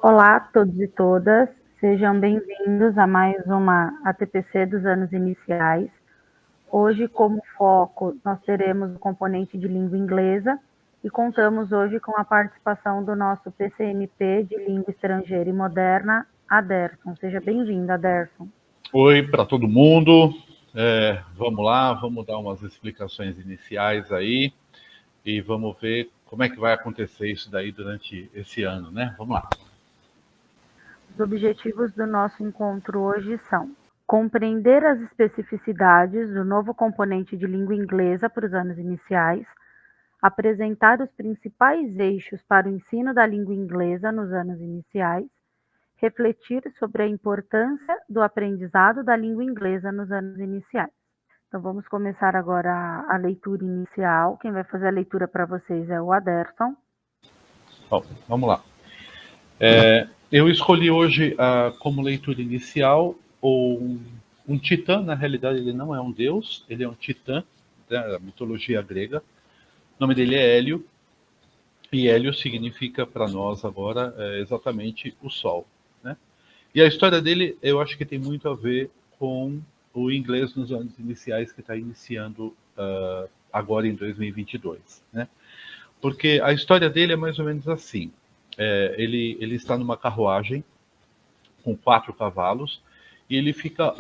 Olá a todos e todas, sejam bem-vindos a mais uma ATPC dos anos iniciais. Hoje, como foco, nós teremos o componente de língua inglesa e contamos hoje com a participação do nosso PCMP de língua estrangeira e moderna, Aderson. Seja bem-vindo, Aderson. Oi para todo mundo. Vamos lá, vamos dar umas explicações iniciais aí e vamos ver como é que vai acontecer isso daí durante esse ano, né? Vamos lá. Os objetivos do nosso encontro hoje são compreender as especificidades do novo componente de língua inglesa para os anos iniciais, apresentar os principais eixos para o ensino da língua inglesa nos anos iniciais, refletir sobre a importância do aprendizado da língua inglesa nos anos iniciais. Então vamos começar agora a leitura inicial. Quem vai fazer a leitura para vocês é o Aderson. Bom, vamos lá. Eu escolhi hoje como leitura inicial um titã. Na realidade, ele não é um deus, ele é um titã da mitologia grega. O nome dele é Hélio, e Hélio significa para nós agora exatamente o Sol, né? E a história dele, eu acho que tem muito a ver com o inglês nos anos iniciais que está iniciando agora em 2022, né? Porque a história dele é mais ou menos assim. Ele está numa carruagem com 4 cavalos e ele fica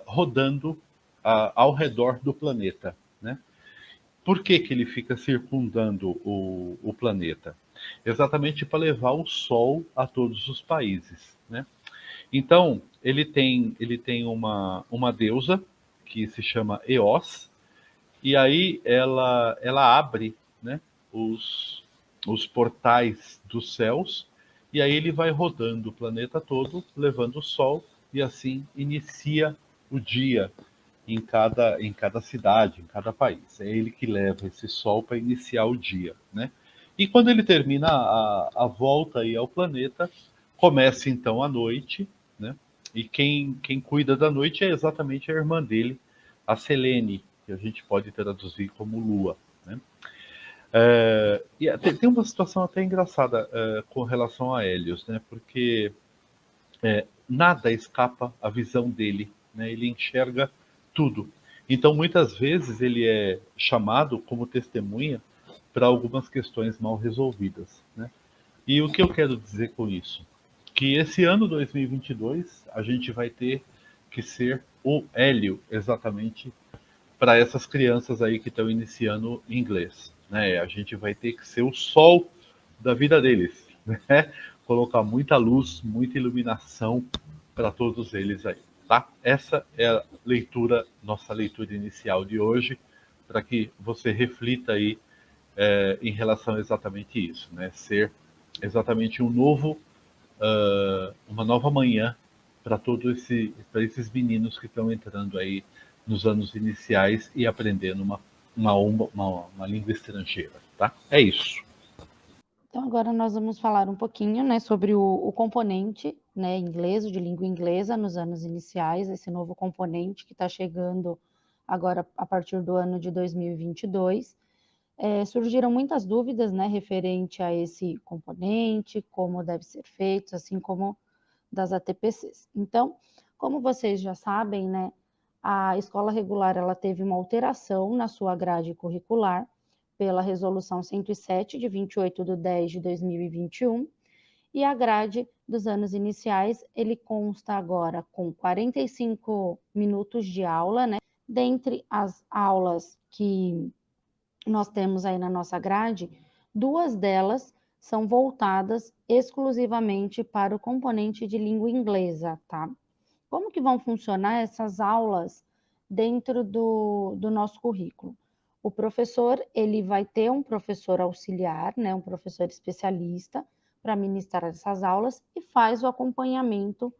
rodando ao redor do planeta, né? Por que ele fica circundando o planeta? Exatamente para levar o Sol a todos os países, né? Então, ele tem uma deusa que se chama Eos, e aí ela abre, né, os portais dos céus, e aí ele vai rodando o planeta todo, levando o Sol, e assim inicia o dia em cada cidade, em cada país. É ele que leva esse Sol para iniciar o dia, né? E quando ele termina a volta aí ao planeta, começa então a noite, né? E quem cuida da noite é exatamente a irmã dele, a Selene, que a gente pode traduzir como Lua, né? E tem uma situação até engraçada com relação a Hélios, né? Porque nada escapa à visão dele, né? Ele enxerga tudo. Então, muitas vezes, ele é chamado como testemunha para algumas questões mal resolvidas, né? E o que eu quero dizer com isso? Que esse ano 2022 a gente vai ter que ser o Hélio exatamente para essas crianças aí que estão iniciando inglês, né? A gente vai ter que ser o sol da vida deles, né? Colocar muita luz, muita iluminação para todos eles aí, tá? Essa é a leitura, nossa leitura inicial de hoje, para que você reflita aí em relação a exatamente isso, né? Ser exatamente uma nova manhã para esses meninos que estão entrando aí nos anos iniciais e aprendendo uma língua estrangeira, tá? É isso. Então, agora nós vamos falar um pouquinho, né, sobre o componente, né, inglês, de língua inglesa nos anos iniciais, esse novo componente que está chegando agora a partir do ano de 2022. Surgiram muitas dúvidas, né, referente a esse componente, como deve ser feito, assim como das ATPCs. Então, como vocês já sabem, né, a escola regular ela teve uma alteração na sua grade curricular pela Resolução 107, de 28/10/2021, e a grade dos anos iniciais, ele consta agora com 45 minutos de aula, né? Dentre as aulas que nós temos aí na nossa grade, 2 delas são voltadas exclusivamente para o componente de língua inglesa, tá? Como que vão funcionar essas aulas dentro do nosso currículo? O professor, ele vai ter um professor auxiliar, né, um professor especialista para ministrar essas aulas e faz o acompanhamento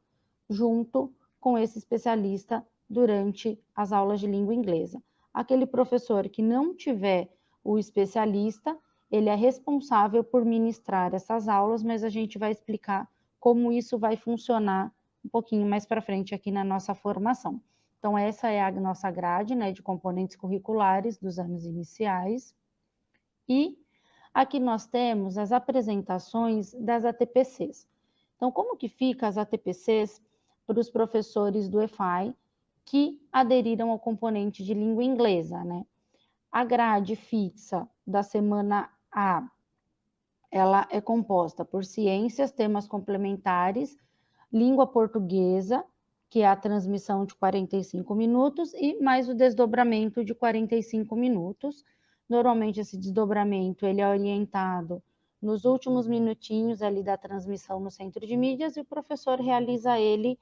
junto com esse especialista durante as aulas de língua inglesa. Aquele professor que não tiver o especialista, ele é responsável por ministrar essas aulas, mas a gente vai explicar como isso vai funcionar um pouquinho mais para frente aqui na nossa formação. Então, essa é a nossa grade, né, de componentes curriculares dos anos iniciais. E aqui nós temos as apresentações das ATPCs. Então, como que fica as ATPCs para os professores do EFAI que aderiram ao componente de língua inglesa, né? A grade fixa da semana A, ela é composta por ciências, temas complementares, língua portuguesa, que é a transmissão de 45 minutos, e mais o desdobramento de 45 minutos. Normalmente esse desdobramento ele é orientado nos últimos minutinhos ali da transmissão no centro de mídias e o professor realiza ele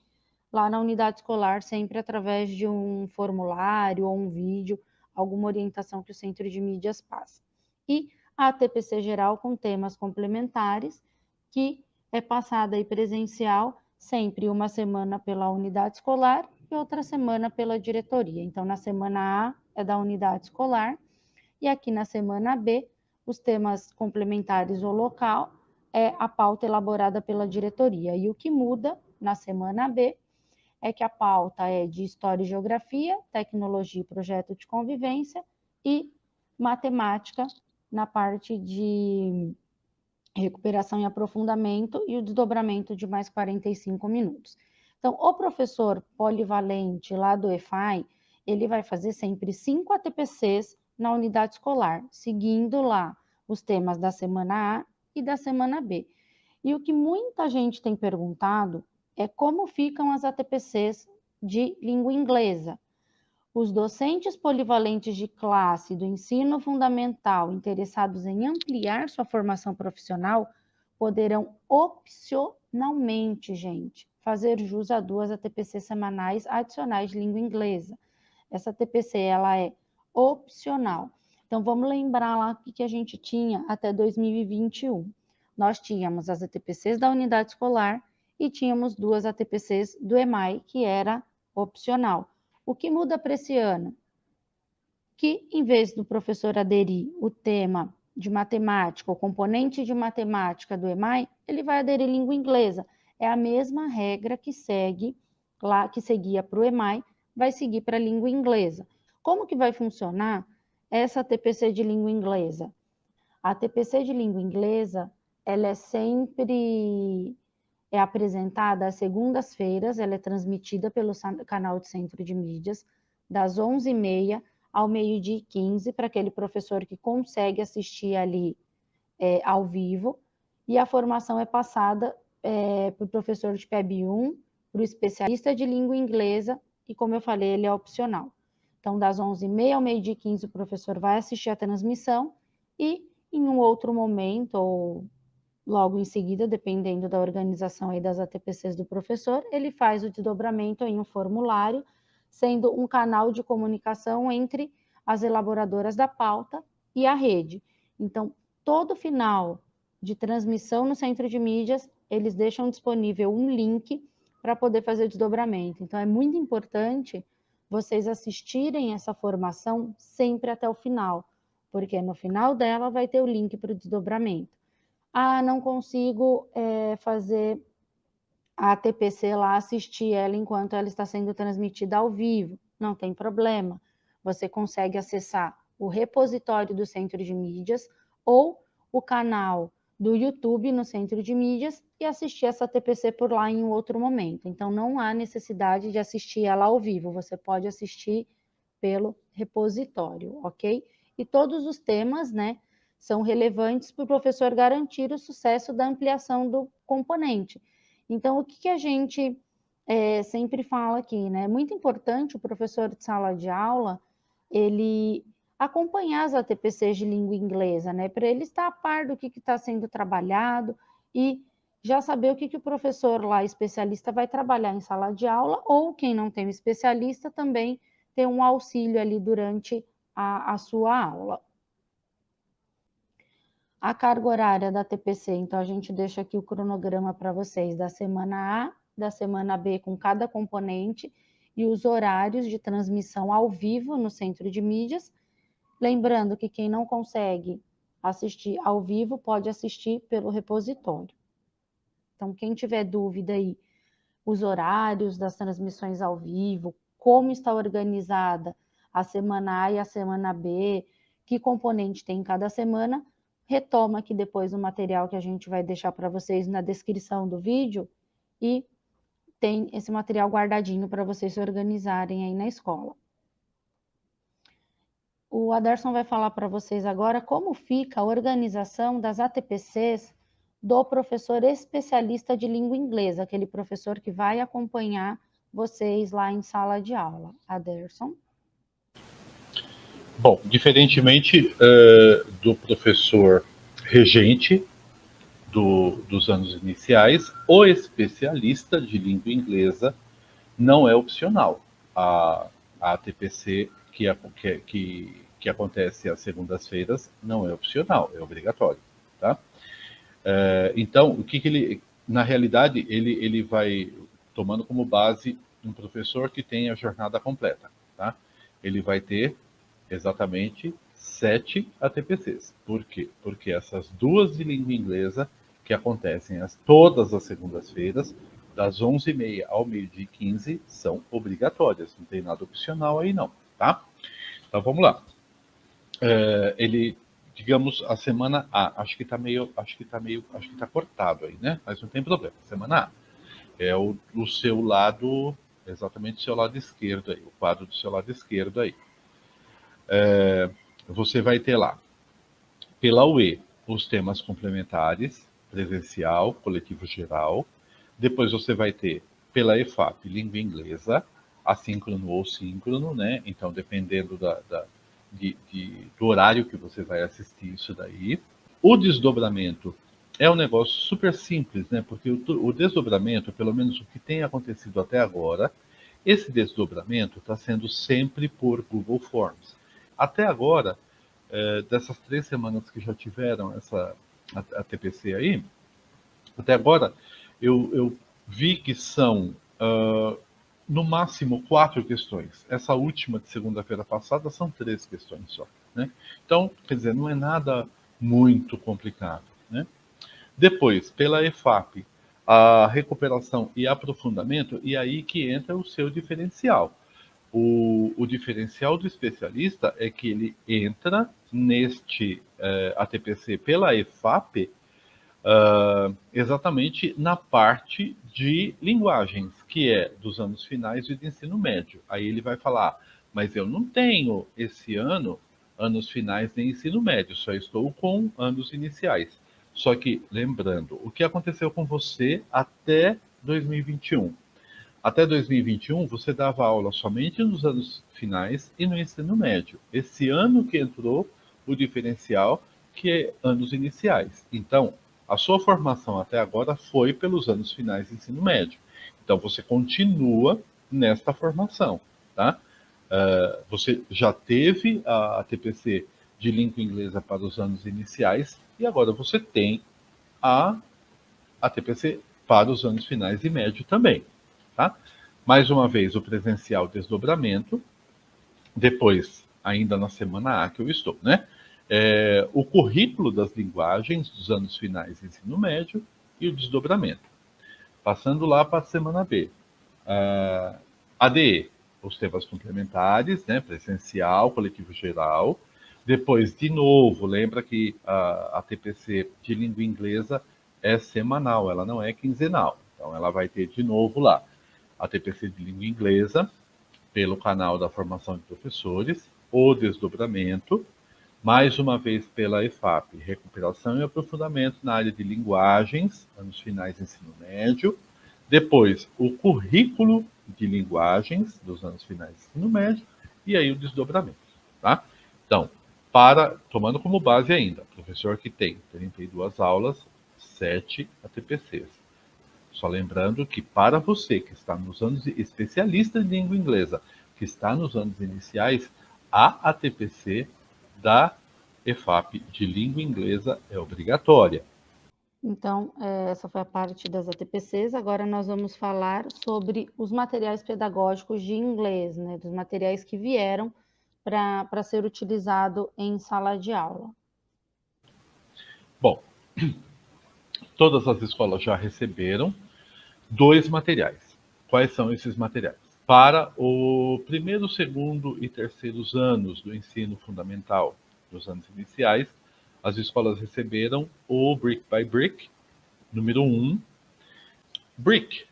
lá na unidade escolar, sempre através de um formulário ou um vídeo, alguma orientação que o centro de mídias passa. E a ATPC geral com temas complementares, que é passada aí presencial, sempre uma semana pela unidade escolar e outra semana pela diretoria. Então, na semana A é da unidade escolar, e aqui na semana B, os temas complementares ou local é a pauta elaborada pela diretoria. E o que muda na semana B é que a pauta é de História e Geografia, Tecnologia e Projeto de Convivência e Matemática na parte de recuperação e aprofundamento e o desdobramento de mais 45 minutos. Então, o professor polivalente lá do EFAI, ele vai fazer sempre 5 ATPCs na unidade escolar, seguindo lá os temas da semana A e da semana B. E o que muita gente tem perguntado é como ficam as ATPCs de língua inglesa. Os docentes polivalentes de classe do ensino fundamental interessados em ampliar sua formação profissional poderão opcionalmente, gente, fazer jus a 2 ATPCs semanais adicionais de língua inglesa. Essa ATPC, ela é opcional. Então, vamos lembrar lá o que a gente tinha até 2021. Nós tínhamos as ATPCs da unidade escolar e tínhamos 2 ATPCs do EMAI, que era opcional. O que muda para esse ano? Que, em vez do professor aderir o tema de matemática, o componente de matemática do EMAI, ele vai aderir língua inglesa. É a mesma regra que segue lá, que seguia para o EMAI, vai seguir para a língua inglesa. Como que vai funcionar essa TPC de língua inglesa? A TPC de língua inglesa, ela é sempre apresentada às segundas-feiras, ela é transmitida pelo canal de Centro de Mídias, das 11h30 ao 12h15, para aquele professor que consegue assistir ali ao vivo, e a formação é passada para o professor de PEB 1, para o especialista de língua inglesa, e como eu falei, ele é opcional. Então, das 11h30 ao 12h15, o professor vai assistir a transmissão, e em um outro momento, ou logo em seguida, dependendo da organização aí das ATPCs do professor, ele faz o desdobramento em um formulário, sendo um canal de comunicação entre as elaboradoras da pauta e a rede. Então, todo final de transmissão no centro de mídias, eles deixam disponível um link para poder fazer o desdobramento. Então, é muito importante vocês assistirem essa formação sempre até o final, porque no final dela vai ter o link para o desdobramento. Ah, não consigo fazer a TPC lá, assistir ela enquanto ela está sendo transmitida ao vivo. Não tem problema. Você consegue acessar o repositório do Centro de Mídias ou o canal do YouTube no Centro de Mídias e assistir essa TPC por lá em um outro momento. Então, não há necessidade de assistir ela ao vivo. Você pode assistir pelo repositório, ok? E todos os temas, né, são relevantes para o professor garantir o sucesso da ampliação do componente. Então, o que a gente sempre fala aqui, né? É muito importante o professor de sala de aula, ele acompanhar as ATPCs de língua inglesa, né? Para ele estar a par do que está sendo trabalhado e já saber o que o professor lá, especialista, vai trabalhar em sala de aula, ou quem não tem um especialista também ter um auxílio ali durante a sua aula. A carga horária da TPC, então a gente deixa aqui o cronograma para vocês da semana A, da semana B com cada componente e os horários de transmissão ao vivo no centro de mídias. Lembrando que quem não consegue assistir ao vivo pode assistir pelo repositório. Então, quem tiver dúvida aí, os horários das transmissões ao vivo, como está organizada a semana A e a semana B, que componente tem em cada semana, retoma aqui depois o material que a gente vai deixar para vocês na descrição do vídeo e tem esse material guardadinho para vocês se organizarem aí na escola. O Aderson vai falar para vocês agora como fica a organização das ATPCs do professor especialista de língua inglesa, aquele professor que vai acompanhar vocês lá em sala de aula. Aderson? Bom, diferentemente do professor regente dos anos iniciais, o especialista de língua inglesa não é opcional. A ATPC que acontece às segundas-feiras não é opcional, é obrigatório, tá? Então, o que ele, na realidade, ele vai tomando como base um professor que tem a jornada completa, tá? Ele vai ter exatamente 7 ATPCs. Por quê? Porque essas 2 de língua inglesa, que acontecem todas as segundas-feiras, das 11h30 ao 12h15, são obrigatórias. Não tem nada opcional aí não, tá? Então, vamos lá. Digamos, a semana A, acho que tá cortado aí, né? Mas não tem problema. Semana A é o seu lado, exatamente o seu lado esquerdo aí, o quadro do seu lado esquerdo aí. Você vai ter lá, pela UE, os temas complementares, presencial, coletivo geral. Depois você vai ter, pela EFAP, língua inglesa, assíncrono ou síncrono, né? Então, dependendo do horário que você vai assistir isso daí. O desdobramento é um negócio super simples, né? Porque o desdobramento, pelo menos o que tem acontecido até agora, esse desdobramento está sendo sempre por Google Forms. Até agora, dessas 3 semanas que já tiveram a TPC aí, até agora eu vi que são no máximo 4 questões. Essa última de segunda-feira passada são 3 questões só, né? Então, quer dizer, não é nada muito complicado, né? Depois, pela EFAP, a recuperação e aprofundamento, e aí que entra o seu diferencial. O diferencial do especialista é que ele entra neste ATPC pela EFAP exatamente na parte de linguagens, que é dos anos finais e do ensino médio. Aí ele vai falar, mas eu não tenho esse ano anos finais nem ensino médio, só estou com anos iniciais. Só que, lembrando, o que aconteceu com você até 2021? Até 2021, você dava aula somente nos anos finais e no ensino médio. Esse ano que entrou o diferencial, que é anos iniciais. Então, a sua formação até agora foi pelos anos finais do ensino médio. Então, você continua nesta formação, tá? Você já teve a TPC de língua inglesa para os anos iniciais e agora você tem a TPC para os anos finais e médio também. Tá? Mais uma vez, o presencial desdobramento. Depois, ainda na semana A que eu estou, né? O currículo das linguagens dos anos finais e ensino médio e o desdobramento. Passando lá para a semana B. ADE, os temas complementares, né? Presencial, coletivo geral. Depois, de novo, lembra que a TPC de língua inglesa é semanal, ela não é quinzenal. Então, ela vai ter de novo lá a TPC de língua inglesa, pelo canal da formação de professores, o desdobramento, mais uma vez pela EFAP, recuperação e aprofundamento na área de linguagens, anos finais de ensino médio, depois o currículo de linguagens dos anos finais de ensino médio, e aí o desdobramento, tá? Então, tomando como base ainda, professor que tem 32 aulas, 7 ATPCs. Só lembrando que para você que está nos anos especialista de língua inglesa, que está nos anos iniciais, a ATPC da EFAP de língua inglesa é obrigatória. Então, essa foi a parte das ATPCs. Agora nós vamos falar sobre os materiais pedagógicos de inglês, né? Dos materiais que vieram para ser utilizado em sala de aula. Bom, todas as escolas já receberam 2 materiais. Quais são esses materiais? Para o primeiro, segundo e terceiros anos do ensino fundamental, dos anos iniciais, as escolas receberam o Brick by Brick, número 1. Brick,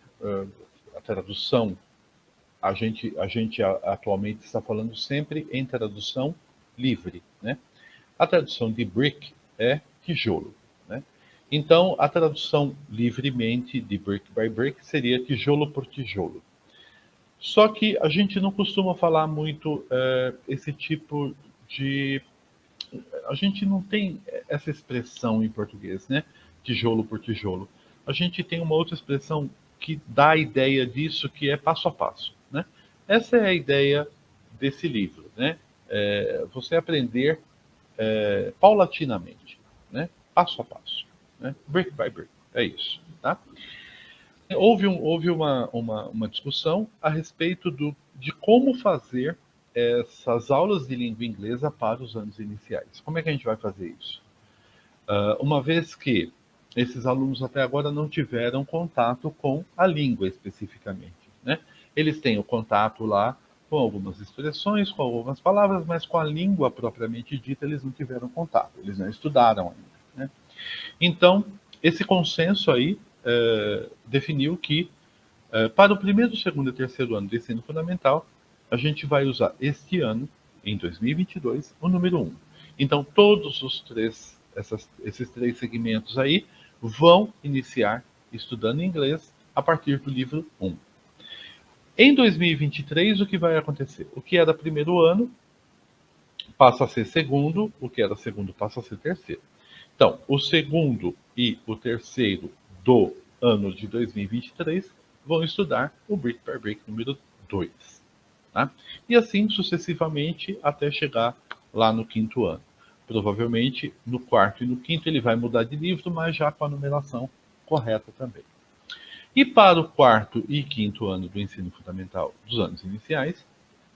a tradução, a gente atualmente está falando sempre em tradução livre, né? A tradução de brick é tijolo, né? Então, a tradução livremente de brick by brick seria tijolo por tijolo. Só que a gente não costuma falar muito esse tipo de... A gente não tem essa expressão em português, né? Tijolo por tijolo. A gente tem uma outra expressão que dá a ideia disso, que é passo a passo, né? Essa é a ideia desse livro, né? Você aprender paulatinamente, né? Passo a passo, né? Brick by brick, é isso, tá? Houve uma discussão a respeito de como fazer essas aulas de língua inglesa para os anos iniciais. Como é que a gente vai fazer isso? Uma vez que esses alunos até agora não tiveram contato com a língua especificamente, né? Eles têm o contato lá com algumas expressões, com algumas palavras, mas com a língua propriamente dita eles não tiveram contato, eles não estudaram ainda, né? Então, esse consenso aí definiu que para o primeiro, segundo e terceiro ano do ensino fundamental, a gente vai usar este ano, em 2022, o número 1. Então, todos esses três segmentos aí vão iniciar estudando inglês a partir do livro 1. Em 2023, o que vai acontecer? O que era primeiro ano passa a ser segundo, o que era segundo passa a ser terceiro. Então, o segundo e o terceiro do ano de 2023 vão estudar o Brick by Brick número 2. Tá? E assim sucessivamente até chegar lá no quinto ano. Provavelmente no quarto e no quinto ele vai mudar de livro, mas já com a numeração correta também. E para o quarto e quinto ano do ensino fundamental dos anos iniciais,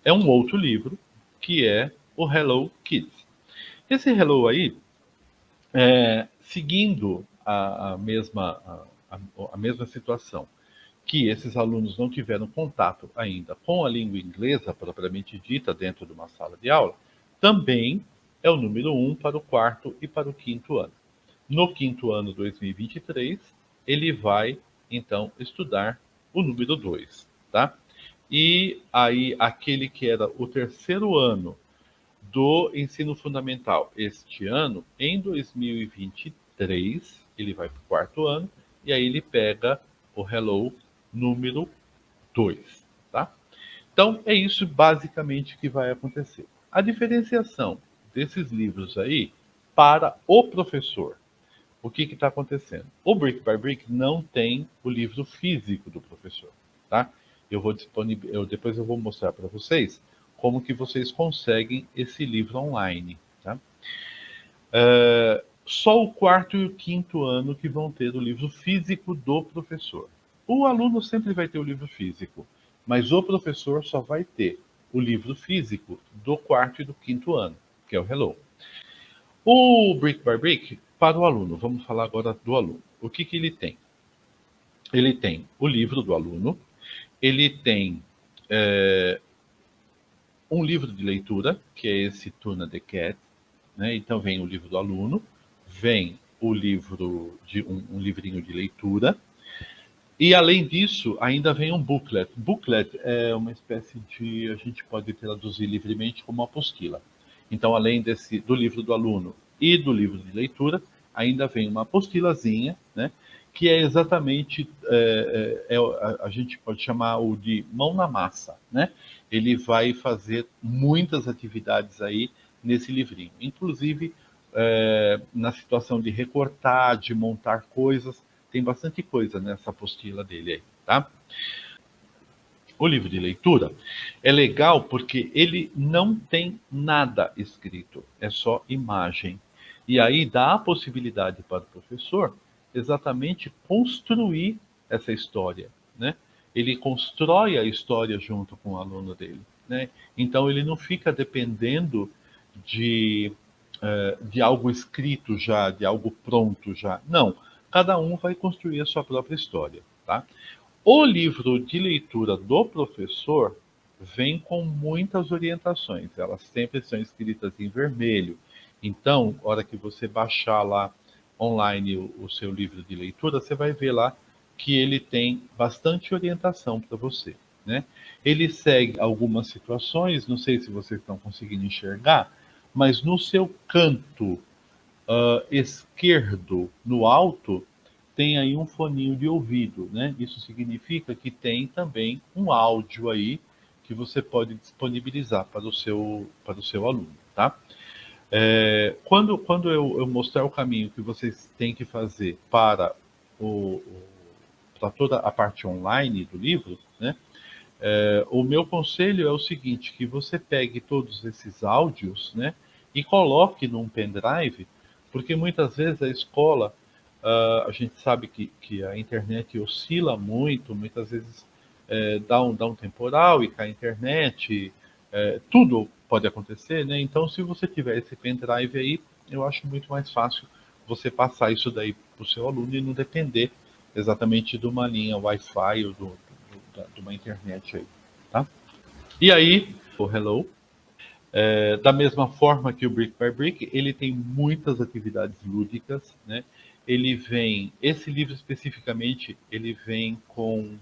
é um outro livro, que é o Hello Kids. Esse Hello aí, seguindo a mesma situação, que esses alunos não tiveram contato ainda com a língua inglesa propriamente dita dentro de uma sala de aula, também é o número 1 para o quarto e para o quinto ano. No quinto ano 2023, ele vai, então, estudar o número 2, tá? E aí, aquele que era o terceiro ano do ensino fundamental este ano, em 2023, ele vai para o quarto ano, e aí ele pega o Hello número 2, tá? Então, é isso basicamente que vai acontecer. A diferenciação desses livros aí para o professor. O que está acontecendo? O Brick by Brick não tem o livro físico do professor, tá? Depois eu vou mostrar para vocês como que vocês conseguem esse livro online, tá? Só o quarto e o quinto ano que vão ter o livro físico do professor. O aluno sempre vai ter o livro físico, mas o professor só vai ter o livro físico do quarto e do quinto ano, que é o Hello. O Brick by Brick, para o aluno, vamos falar agora do aluno. O que ele tem? Ele tem o livro do aluno, ele tem um livro de leitura, que é esse Turna the Cat, né? Então vem o livro do aluno, vem o livro de um livrinho de leitura, e além disso, ainda vem um booklet. Booklet é uma espécie de, a gente pode traduzir livremente como apostila. Então, além do livro do aluno e do livro de leitura, ainda vem uma apostilazinha, né? Que é exatamente, a gente pode chamar o de mão na massa, né? Ele vai fazer muitas atividades aí nesse livrinho, inclusive na situação de recortar, de montar coisas, tem bastante coisa nessa apostila dele aí, tá? O livro de leitura é legal porque ele não tem nada escrito, é só imagem. E aí dá a possibilidade para o professor exatamente construir essa história, né? Ele constrói a história junto com o aluno dele, né? Então ele não fica dependendo de algo escrito já, de algo pronto já. Não, cada um vai construir a sua própria história, tá? O livro de leitura do professor vem com muitas orientações, elas sempre são escritas em vermelho. Então, na hora que você baixar lá online o seu livro de leitura, você vai ver lá que ele tem bastante orientação para você, né? Ele segue algumas situações, não sei se vocês estão conseguindo enxergar, mas no seu canto esquerdo, no alto, tem aí um foninho de ouvido, né? Isso significa que tem também um áudio aí que você pode disponibilizar para o seu aluno, tá? Quando eu mostrar o caminho que vocês têm que fazer para para toda a parte online do livro, né? O meu conselho é o seguinte, que você pegue todos esses áudios, né, e coloque num pendrive, porque muitas vezes a escola, a gente sabe que a internet oscila muito, muitas vezes dá um temporal e cai a internet, tudo pode acontecer, né? Então, se você tiver esse pendrive aí, eu acho muito mais fácil você passar isso daí para o seu aluno e não depender exatamente de uma linha Wi-Fi ou de uma internet aí, tá? E aí, o Hello, da mesma forma que o Brick by Brick, ele tem muitas atividades lúdicas, né? Esse livro especificamente, ele vem com,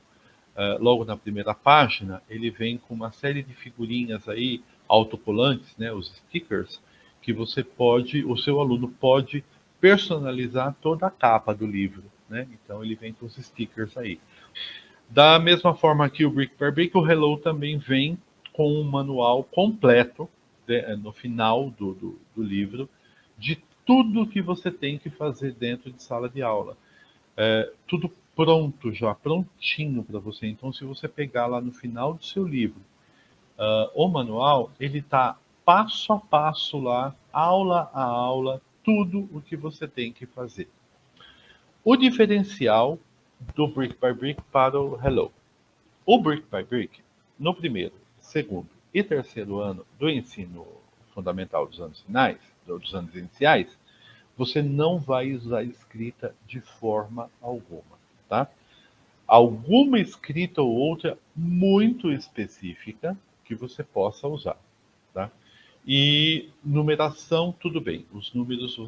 logo na primeira página, ele vem com uma série de figurinhas aí, autocolantes, né? Os stickers, que o seu aluno pode personalizar toda a capa do livro, né? Então ele vem com os stickers aí. Da mesma forma que o Brick by Brick, o Hello também vem com um manual completo no final do livro de tudo que você tem que fazer dentro de sala de aula. Tudo pronto já, prontinho para você. Então, se você pegar lá no final do seu livro o manual, ele está passo a passo lá, aula a aula, tudo o que você tem que fazer. O diferencial do Brick by Brick para o Hello. O Brick by Brick, no primeiro, segundo e terceiro ano do ensino fundamental dos anos iniciais, você não vai usar escrita de forma alguma, tá? Alguma escrita ou outra muito específica que você possa usar, tá? E numeração, tudo bem. Os números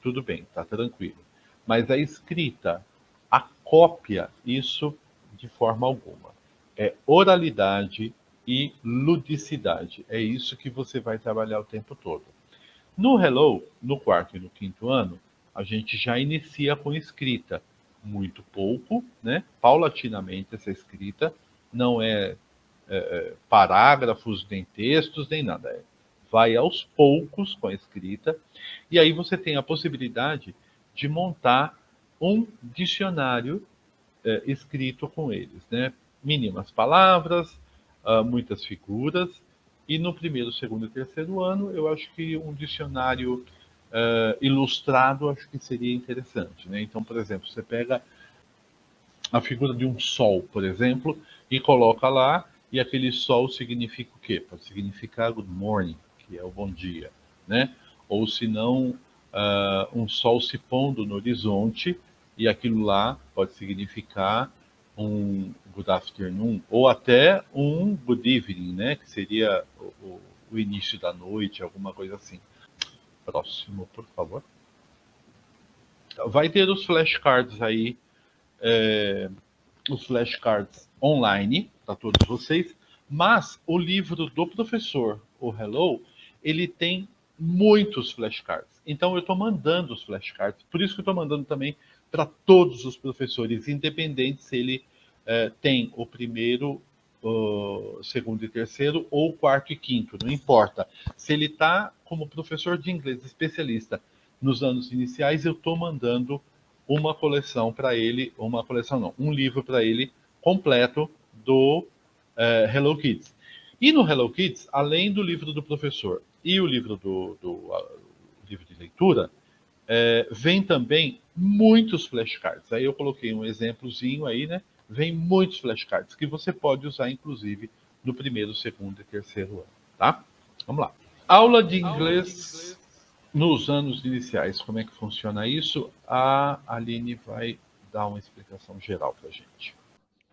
tudo bem, tá tranquilo. Mas a escrita, a cópia, isso de forma alguma. É oralidade e ludicidade. É isso que você vai trabalhar o tempo todo. No Hello, no quarto e no quinto ano, a gente já inicia com escrita. Muito pouco, né? Paulatinamente essa escrita. Não é parágrafos, nem textos, nem nada. Vai aos poucos com a escrita. E aí você tem a possibilidade de montar um dicionário escrito com eles, né? Mínimas palavras, muitas figuras, e no primeiro, segundo e terceiro ano, eu acho que um dicionário ilustrado acho que seria interessante, né? Então, por exemplo, você pega a figura de um sol, por exemplo, e coloca lá, e aquele sol significa o quê? Pode significar good morning, que é o bom dia, né? Ou se não, um sol se pondo no horizonte, e aquilo lá pode significar um good afternoon, ou até um good evening, né? Que seria o início da noite, alguma coisa assim. Próximo, por favor. Vai ter os flashcards aí, os flashcards online para todos vocês, mas o livro do professor, o Hello, ele tem muitos flashcards. Então eu estou mandando os flashcards, por isso que eu estou mandando também para todos os professores, independente se ele tem o primeiro, o segundo e terceiro, ou quarto e quinto, não importa. Se ele está como professor de inglês especialista nos anos iniciais, eu estou mandando uma coleção para ele, um livro para ele completo do Hello Kids. E no Hello Kids, além do livro do professor e o livro livro de leitura, vem também muitos flashcards. Aí eu coloquei um exemplozinho aí, né? Vem muitos flashcards que você pode usar, inclusive, no primeiro, segundo e terceiro ano, tá? Vamos lá. Aula de inglês nos anos iniciais. Como é que funciona isso? A Aline vai dar uma explicação geral para a gente.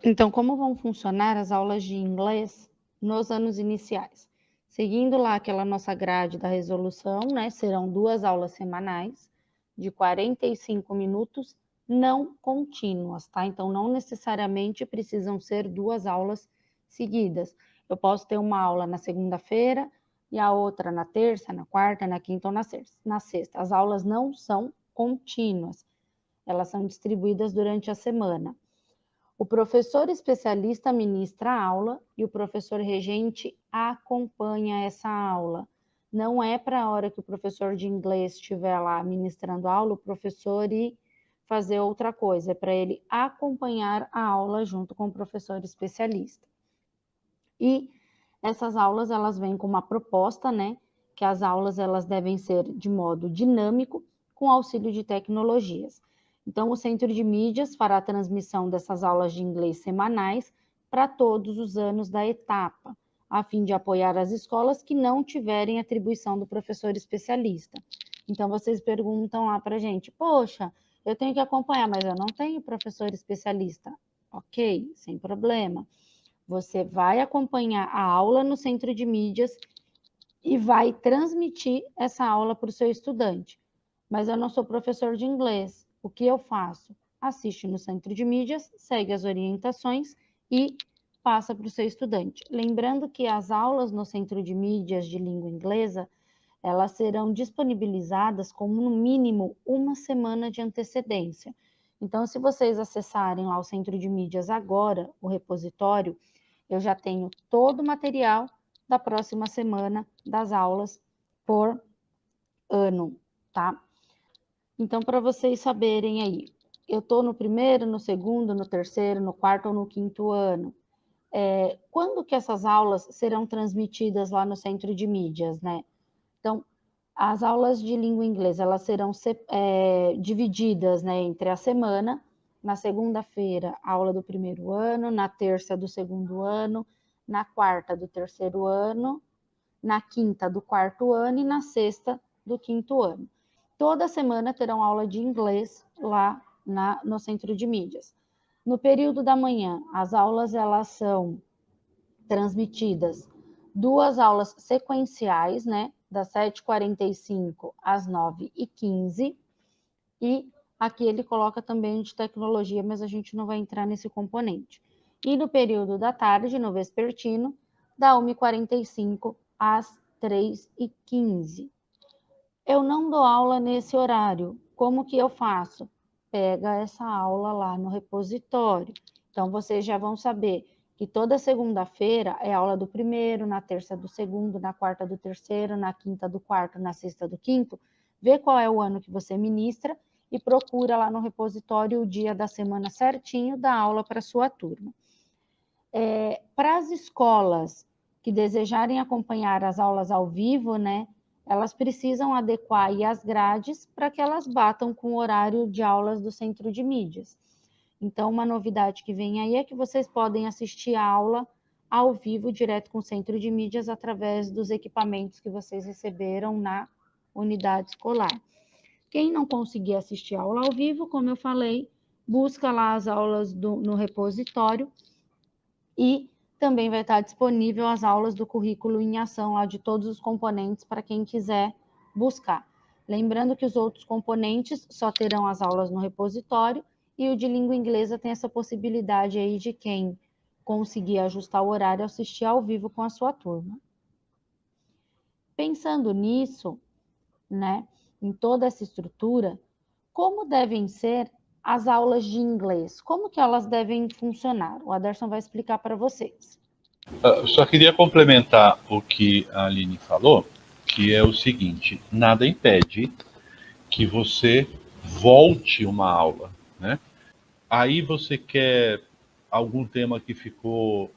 Então, como vão funcionar as aulas de inglês nos anos iniciais? Seguindo lá aquela nossa grade da resolução, né, serão 2 aulas semanais de 45 minutos não contínuas, tá? Então, não necessariamente precisam ser 2 aulas seguidas. Eu posso ter uma aula na segunda-feira e a outra na terça, na quarta, na quinta ou na sexta. As aulas não são contínuas, elas são distribuídas durante a semana. O professor especialista ministra a aula e o professor regente acompanha essa aula. Não é para a hora que o professor de inglês estiver lá ministrando a aula, o professor ir fazer outra coisa, é para ele acompanhar a aula junto com o professor especialista. E essas aulas, elas vêm com uma proposta, né, que as aulas elas devem ser de modo dinâmico, com auxílio de tecnologias. Então, o Centro de Mídias fará a transmissão dessas aulas de inglês semanais para todos os anos da etapa, a fim de apoiar as escolas que não tiverem atribuição do professor especialista. Então, vocês perguntam lá para a gente, poxa, eu tenho que acompanhar, mas eu não tenho professor especialista. Ok, sem problema. Você vai acompanhar a aula no Centro de Mídias e vai transmitir essa aula para o seu estudante. Mas eu não sou professor de inglês. O que eu faço? Assiste no Centro de Mídias, segue as orientações e passa para o seu estudante. Lembrando que as aulas no Centro de Mídias de língua inglesa, elas serão disponibilizadas com no mínimo uma semana de antecedência. Então, se vocês acessarem lá o Centro de Mídias agora, o repositório, eu já tenho todo o material da próxima semana das aulas por ano, tá? Então, para vocês saberem aí, eu estou no primeiro, no segundo, no terceiro, no quarto ou no quinto ano. Quando que essas aulas serão transmitidas lá no Centro de Mídias, né? Então, as aulas de língua inglesa, elas serão divididas, né, entre a semana. Na segunda-feira, aula do primeiro ano, na terça do segundo ano, na quarta do terceiro ano, na quinta do quarto ano e na sexta do quinto ano. Toda semana terão aula de inglês lá no Centro de Mídias. No período da manhã, as aulas elas são transmitidas 2 aulas sequenciais, né, das 7h45 às 9h15, e aqui ele coloca também de tecnologia, mas a gente não vai entrar nesse componente. E no período da tarde, no vespertino, da 1h45 às 3h15. Eu não dou aula nesse horário. Como que eu faço? Pega essa aula lá no repositório. Então, vocês já vão saber que toda segunda-feira é aula do primeiro, na terça do segundo, na quarta do terceiro, na quinta do quarto, na sexta do quinto. Vê qual é o ano que você ministra e procura lá no repositório o dia da semana certinho da aula para a sua turma. Para as escolas que desejarem acompanhar as aulas ao vivo, né, elas precisam adequar aí as grades para que elas batam com o horário de aulas do Centro de Mídias. Então, uma novidade que vem aí é que vocês podem assistir a aula ao vivo, direto com o Centro de Mídias, através dos equipamentos que vocês receberam na unidade escolar. Quem não conseguir assistir a aula ao vivo, como eu falei, busca lá as aulas no repositório e também vai estar disponível as aulas do currículo em ação lá de todos os componentes para quem quiser buscar. Lembrando que os outros componentes só terão as aulas no repositório e o de língua inglesa tem essa possibilidade aí de quem conseguir ajustar o horário assistir ao vivo com a sua turma. Pensando nisso, né, em toda essa estrutura, como devem ser as aulas de inglês? Como que elas devem funcionar? O Aderson vai explicar para vocês. Eu só queria complementar o que a Aline falou, que é o seguinte: nada impede que você volte uma aula, né? Aí você quer algum tema que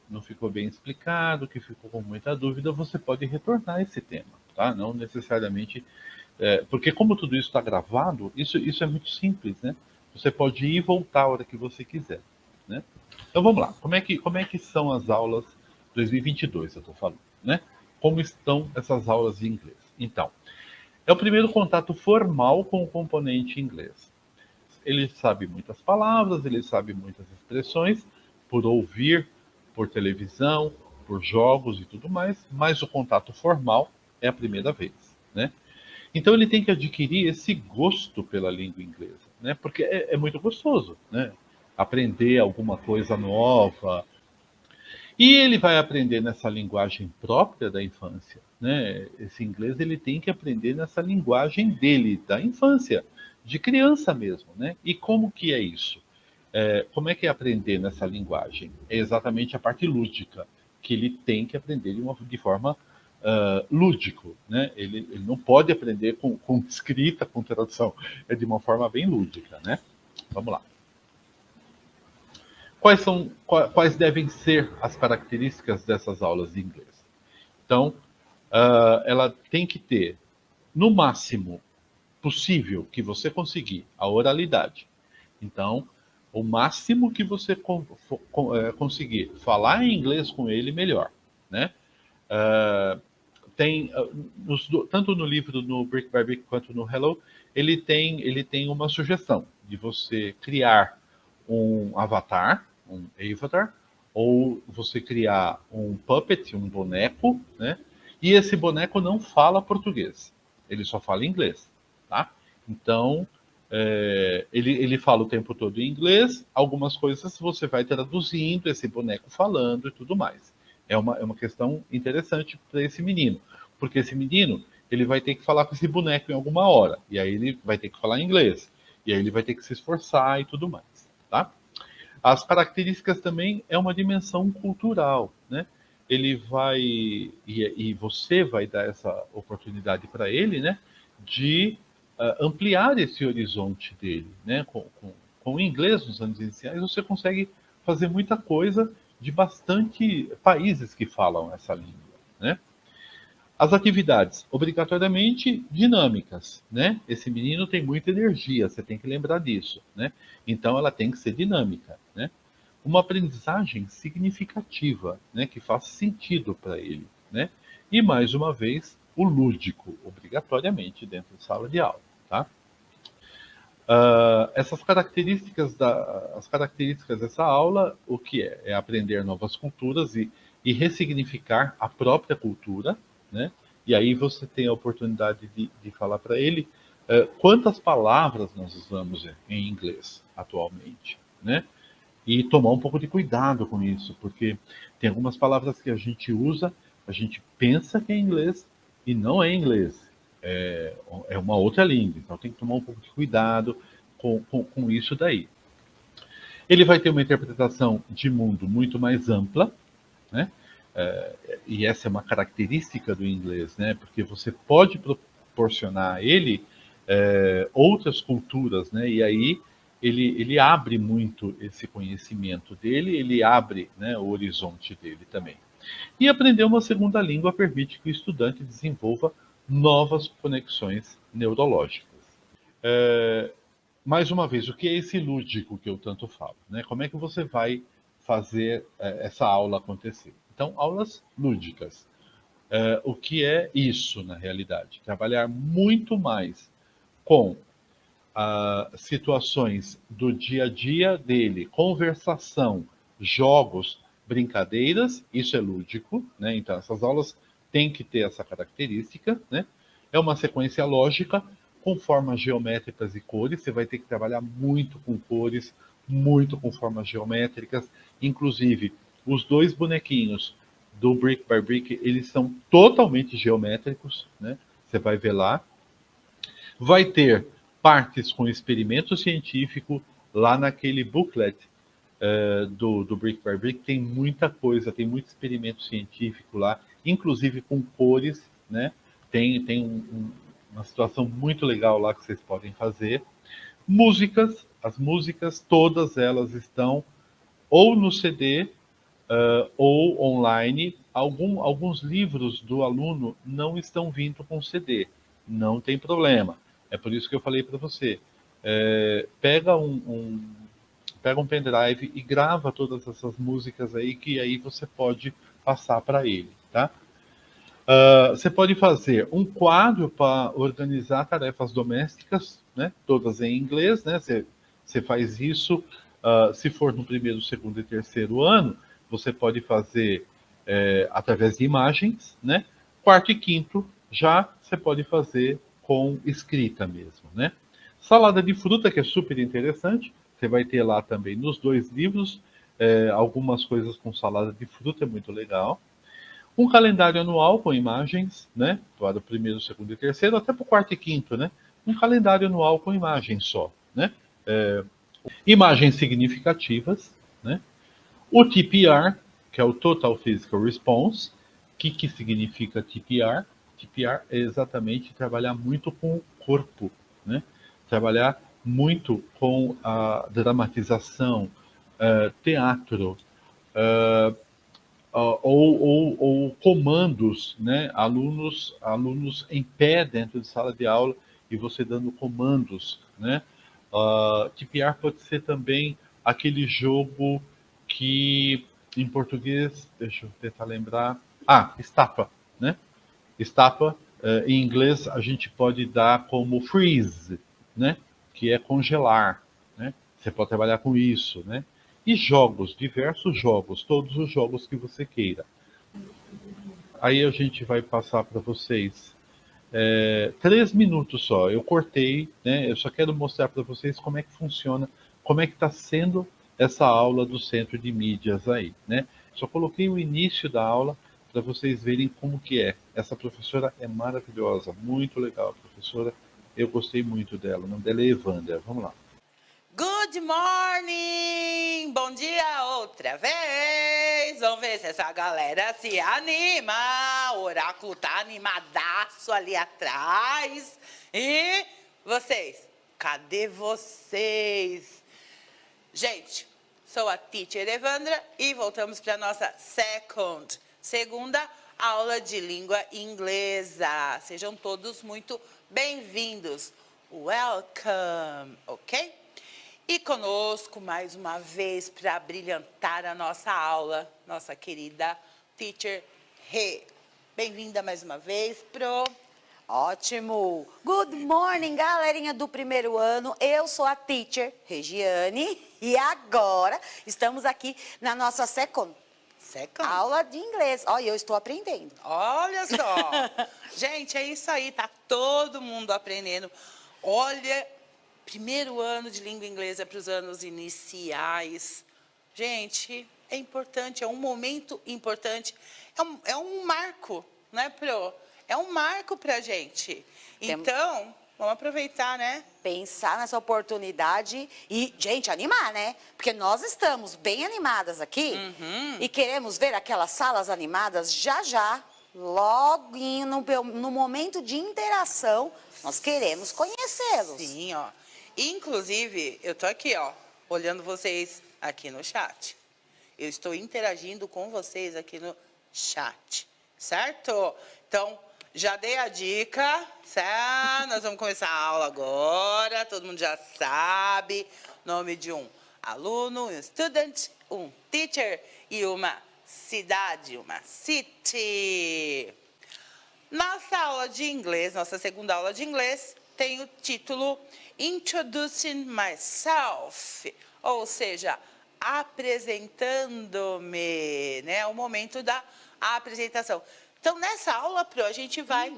não ficou bem explicado, que ficou com muita dúvida, você pode retornar esse tema, tá? Não necessariamente, porque como tudo isso está gravado, isso é muito simples, né? Você pode ir e voltar a hora que você quiser, né? Então vamos lá. Como é que são as aulas 2022, eu estou falando, né? Como estão essas aulas de inglês? Então, é o primeiro contato formal com o componente inglês. Ele sabe muitas palavras, ele sabe muitas expressões, por ouvir, por televisão, por jogos e tudo mais, mas o contato formal é a primeira vez, né? Então ele tem que adquirir esse gosto pela língua inglesa, né? Porque é muito gostoso, né? Aprender alguma coisa nova. E ele vai aprender nessa linguagem própria da infância, né? Esse inglês ele tem que aprender nessa linguagem dele, da infância, de criança mesmo, né? E como que é isso? Como é que é aprender nessa linguagem? É exatamente a parte lúdica, que ele tem que aprender de forma lúdico, né? Ele não pode aprender com escrita, com tradução, é de uma forma bem lúdica, né? Vamos lá. Quais devem ser as características dessas aulas de inglês? Então, ela tem que ter, no máximo possível que você conseguir, a oralidade. Então, o máximo que você conseguir falar em inglês com ele, melhor, né? Tem tanto no livro no Brick by Brick quanto no Hello, ele tem uma sugestão de você criar um avatar, ou você criar um puppet, um boneco, né? E esse boneco não fala português, ele só fala inglês, tá? Então, ele fala o tempo todo em inglês, algumas coisas você vai traduzindo esse boneco falando e tudo mais. É uma questão interessante para esse menino, porque esse menino ele vai ter que falar com esse boneco em alguma hora, e aí ele vai ter que falar inglês, e aí ele vai ter que se esforçar e tudo mais, tá? As características também é uma dimensão cultural, né? Ele vai, e você vai dar essa oportunidade para ele, né? De ampliar esse horizonte dele, né? Com o inglês nos anos iniciais, você consegue fazer muita coisa de bastante países que falam essa língua, né? As atividades, obrigatoriamente dinâmicas, né? Esse menino tem muita energia, você tem que lembrar disso, né? Então ela tem que ser dinâmica, né? Uma aprendizagem significativa, né? Que faça sentido para ele, né? E mais uma vez, o lúdico, obrigatoriamente dentro da sala de aula, tá? Essas características as características dessa aula, o que é? É aprender novas culturas e ressignificar a própria cultura, né? E aí você tem a oportunidade de falar para ele quantas palavras nós usamos em inglês atualmente, né? E tomar um pouco de cuidado com isso, porque tem algumas palavras que a gente usa, a gente pensa que é inglês e não é inglês. É uma outra língua, então tem que tomar um pouco de cuidado com isso daí. Ele vai ter uma interpretação de mundo muito mais ampla, né? E essa é uma característica do inglês, né? Porque você pode proporcionar a ele outras culturas, né? E aí ele abre muito esse conhecimento dele, ele abre, né, o horizonte dele também. E aprender uma segunda língua permite que o estudante desenvolva novas conexões neurológicas. Mais uma vez, o que é esse lúdico que eu tanto falo, né? Como é que você vai fazer essa aula acontecer? Então, aulas lúdicas. O que é isso, na realidade? Trabalhar muito mais com situações do dia a dia dele, conversação, jogos, brincadeiras, isso é lúdico, né? Então, essas aulas têm que ter essa característica, né? É uma sequência lógica com formas geométricas e cores, você vai ter que trabalhar muito com cores, muito com formas geométricas, inclusive os dois bonequinhos do Brick by Brick, eles são totalmente geométricos, né? Você vai ver lá. Vai ter partes com experimento científico, lá naquele booklet do Brick by Brick tem muita coisa, tem muito experimento científico lá, inclusive com cores, né? Tem uma situação muito legal lá que vocês podem fazer. Músicas, as músicas, todas elas estão ou no CD ou online. Alguns livros do aluno não estão vindo com CD, não tem problema. É por isso que eu falei para você, pega um pendrive e grava todas essas músicas aí, que aí você pode passar para ele, tá? Você pode fazer um quadro para organizar tarefas domésticas, né? Todas em inglês, né? Você faz isso, se for no primeiro, segundo e terceiro ano, você pode fazer através de imagens, né? Quarto e quinto já você pode fazer com escrita mesmo, né? Salada de fruta, que é super interessante, você vai ter lá também nos 2 livros, algumas coisas com salada de fruta, é muito legal. Um calendário anual com imagens, né? Para o primeiro, segundo e terceiro, até para o quarto e quinto, né? Um calendário anual com imagens só, né? Imagens significativas, né? O TPR, que é o Total Physical Response. O que significa TPR? TPR é exatamente trabalhar muito com o corpo, né? Trabalhar muito com a dramatização, teatro, ou comandos, né? Alunos em pé dentro de sala de aula e você dando comandos, né? TPR pode ser também aquele jogo que, em português, deixa eu tentar lembrar, estapa, né? Estapa, em inglês, a gente pode dar como freeze, né? Que é congelar, né? Você pode trabalhar com isso, né? E jogos, diversos jogos, todos os jogos que você queira. Aí a gente vai passar para vocês 3 minutos só. Eu cortei, né? Eu só quero mostrar para vocês como é que funciona, como é que está sendo essa aula do Centro de Mídias aí, né? Só coloquei o início da aula para vocês verem como que é. Essa professora é maravilhosa, muito legal, professora. Eu gostei muito dela. O nome dela é Evandra. Vamos lá. Good morning! Bom dia outra vez! Vamos ver se essa galera se anima. O oráculo tá animadaço ali atrás. E vocês? Cadê vocês? Gente, sou a Teacher Evandra e voltamos para a nossa segunda aula de língua inglesa. Sejam todos muito bem-vindos. Welcome, ok? E conosco, mais uma vez, para brilhantar a nossa aula, nossa querida Teacher Rê. Bem-vinda mais uma vez pro... Ótimo! Good morning, galerinha do primeiro ano. Eu sou a Teacher Regiane e agora estamos aqui na nossa second aula de inglês. Olha, eu estou aprendendo. Olha só! Gente, é isso aí, tá todo mundo aprendendo. Olha... Primeiro ano de língua inglesa para os anos iniciais. Gente, é importante, é um momento importante. É um marco, né, Pro? É um marco para a gente. Então, vamos aproveitar, né? Pensar nessa oportunidade e, gente, animar, né? Porque nós estamos bem animadas aqui e queremos ver aquelas salas animadas já. Logo no momento de interação, nós queremos conhecê-los. Sim, ó. Inclusive, eu tô aqui, ó, olhando vocês aqui no chat. Eu estou interagindo com vocês aqui no chat, certo? Então, já dei a dica, certo? Nós vamos começar a aula agora, todo mundo já sabe. Nome de um aluno, um student, um teacher e uma cidade, uma city. Nossa aula de inglês, nossa segunda aula de inglês, tem o título Introducing Myself, ou seja, apresentando-me, né? O momento da apresentação. Então, nessa aula, Pro, a gente vai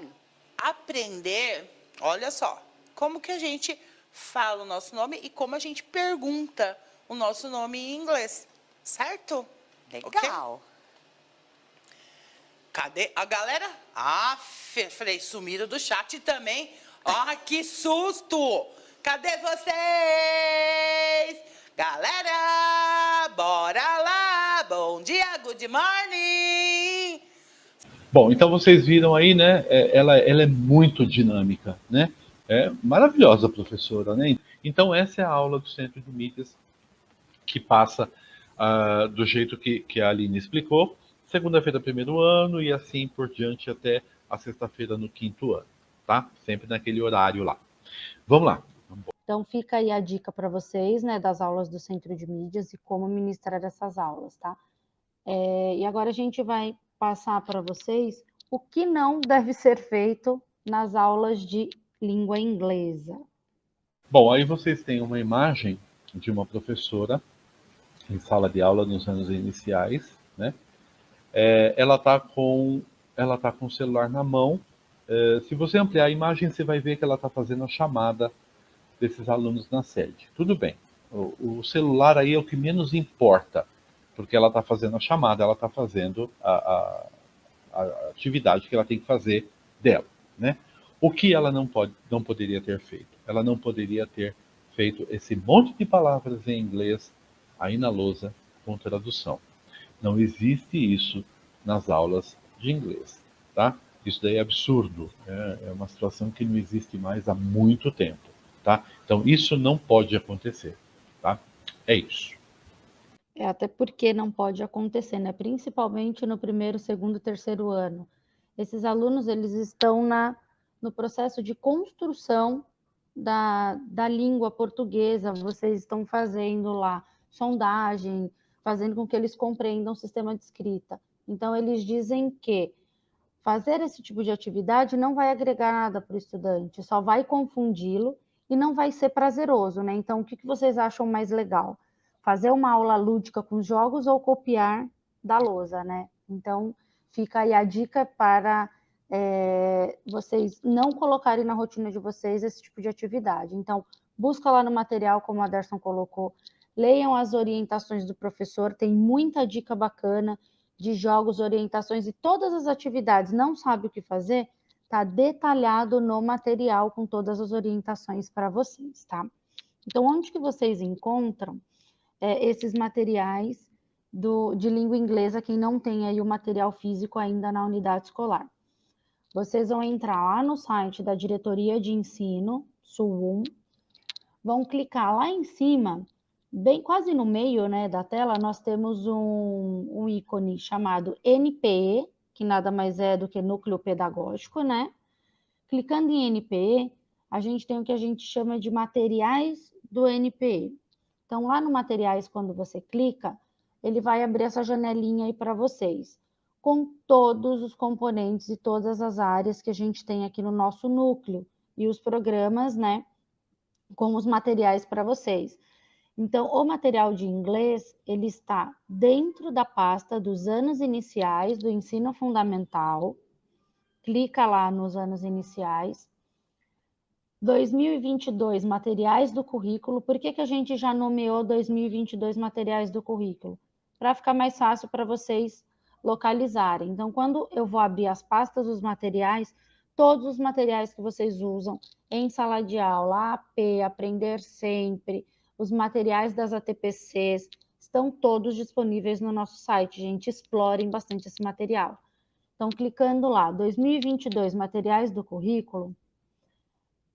aprender, olha só, como que a gente fala o nosso nome e como a gente pergunta o nosso nome em inglês, certo? Legal. Okay? Cadê a galera? Falei, sumiram do chat também. Que susto! Cadê vocês? Galera, bora lá! Bom dia, good morning! Bom, então vocês viram aí, né? Ela é muito dinâmica, né? É maravilhosa, professora, né? Então essa é a aula do Centro de Mídias que passa do jeito que a Aline explicou. Segunda-feira, primeiro ano, e assim por diante até a sexta-feira no quinto ano, tá? Sempre naquele horário lá. Vamos lá. Então fica aí a dica para vocês, né, das aulas do Centro de Mídias e como ministrar essas aulas, tá? E agora a gente vai passar para vocês o que não deve ser feito nas aulas de língua inglesa. Bom, aí vocês têm uma imagem de uma professora em sala de aula nos anos iniciais, né? ela está com o celular na mão. Se você ampliar a imagem, você vai ver que ela está fazendo a chamada desses alunos na sede. Tudo bem. O celular aí é o que menos importa, porque ela está fazendo a chamada, ela está fazendo a atividade que ela tem que fazer dela, né? O que ela não poderia ter feito? Ela não poderia ter feito esse monte de palavras em inglês aí na lousa com tradução. Não existe isso nas aulas de inglês, tá? Isso daí é absurdo, é uma situação que não existe mais há muito tempo, tá? Então isso não pode acontecer, tá? É isso. Até porque não pode acontecer, né? Principalmente no primeiro, segundo, terceiro ano. Esses alunos, eles estão no processo de construção da língua portuguesa. Vocês estão fazendo lá sondagem, fazendo com que eles compreendam o sistema de escrita. Então, eles dizem que fazer esse tipo de atividade não vai agregar nada para o estudante, só vai confundi-lo e não vai ser prazeroso, né? Então, o que vocês acham mais legal? Fazer uma aula lúdica com jogos ou copiar da lousa, né? Então, fica aí a dica para vocês não colocarem na rotina de vocês esse tipo de atividade. Então, busca lá no material, como a Derson colocou, leiam as orientações do professor, tem muita dica bacana de jogos, orientações e todas as atividades. Não sabe o que fazer? Está detalhado no material com todas as orientações para vocês, tá? Então, onde que vocês encontram esses materiais de língua inglesa, quem não tem aí o material físico ainda na unidade escolar? Vocês vão entrar lá no site da Diretoria de Ensino, SUUM, vão clicar lá em cima, bem quase no meio, né, da tela, nós temos um ícone chamado NPE, que nada mais é do que Núcleo Pedagógico, né? Clicando em NPE, a gente tem o que a gente chama de materiais do NPE. Então, lá no materiais, quando você clica, ele vai abrir essa janelinha aí para vocês, com todos os componentes e todas as áreas que a gente tem aqui no nosso núcleo, e os programas, né, com os materiais para vocês. Então, o material de inglês, ele está dentro da pasta dos anos iniciais do ensino fundamental. Clica lá nos anos iniciais. 2022, materiais do currículo. Por que a gente já nomeou 2022 materiais do currículo? Para ficar mais fácil para vocês localizarem. Então, quando eu vou abrir as pastas dos materiais, todos os materiais que vocês usam em sala de aula, AP, Aprender Sempre, os materiais das ATPCs, estão todos disponíveis no nosso site, gente. Explorem bastante esse material. Então, clicando lá, 2022, materiais do currículo,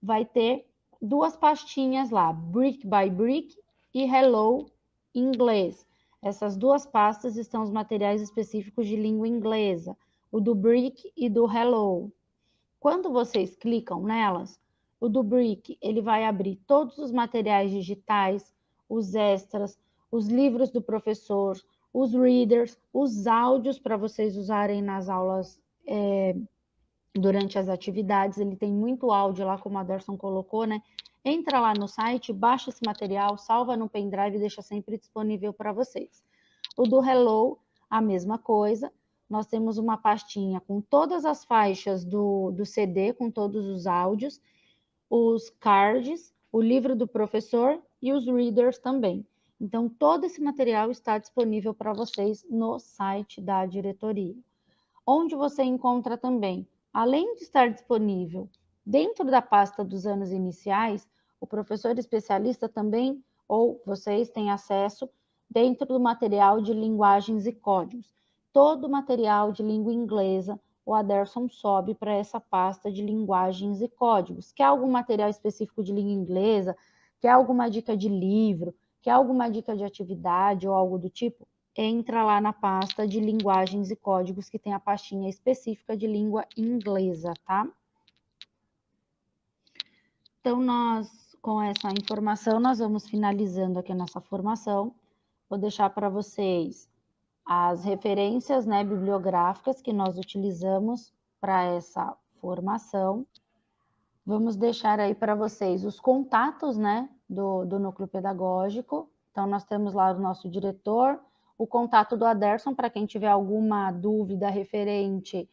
vai ter duas pastinhas lá, Brick by Brick e Hello Inglês. Essas duas pastas estão os materiais específicos de língua inglesa, o do Brick e do Hello. Quando vocês clicam nelas, o do Brick, ele vai abrir todos os materiais digitais, os extras, os livros do professor, os readers, os áudios para vocês usarem nas aulas durante as atividades. Ele tem muito áudio lá, como a Derson colocou, né? Entra lá no site, baixa esse material, salva no pendrive e deixa sempre disponível para vocês. O do Hello, a mesma coisa. Nós temos uma pastinha com todas as faixas do CD, com todos os áudios, os cards, o livro do professor e os readers também. Então, todo esse material está disponível para vocês no site da diretoria. Onde você encontra também, além de estar disponível dentro da pasta dos anos iniciais, o professor especialista também, ou vocês têm acesso dentro do material de linguagens e códigos. Todo o material de língua inglesa, o Aderson sobe para essa pasta de linguagens e códigos. Quer algum material específico de língua inglesa? Quer alguma dica de livro? Quer alguma dica de atividade ou algo do tipo? Entra lá na pasta de linguagens e códigos, que tem a pastinha específica de língua inglesa, tá? Então, com essa informação, nós vamos finalizando aqui a nossa formação. Vou deixar para vocês as referências, né, bibliográficas que nós utilizamos para essa formação. Vamos deixar aí para vocês os contatos, né, do núcleo pedagógico. Então, nós temos lá o nosso diretor, o contato do Aderson para quem tiver alguma dúvida referente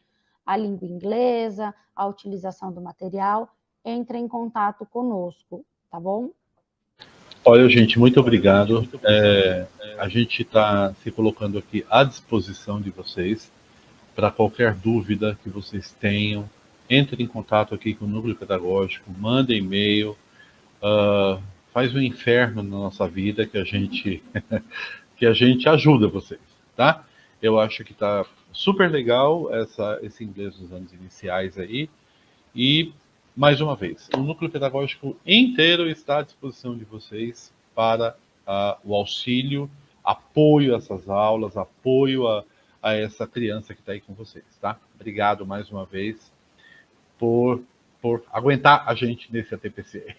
à língua inglesa, à utilização do material, entre em contato conosco, tá bom? Olha, gente, muito obrigado. A gente está se colocando aqui à disposição de vocês para qualquer dúvida que vocês tenham. Entre em contato aqui com o Núcleo Pedagógico, manda e-mail, faz um inferno na nossa vida que a gente que a gente ajuda vocês, tá? Eu acho que tá super legal esse inglês dos anos iniciais aí. E, mais uma vez, o Núcleo Pedagógico inteiro está à disposição de vocês para o auxílio, apoio a essas aulas, apoio a essa criança que está aí com vocês, tá? Obrigado mais uma vez por aguentar a gente nesse ATPC.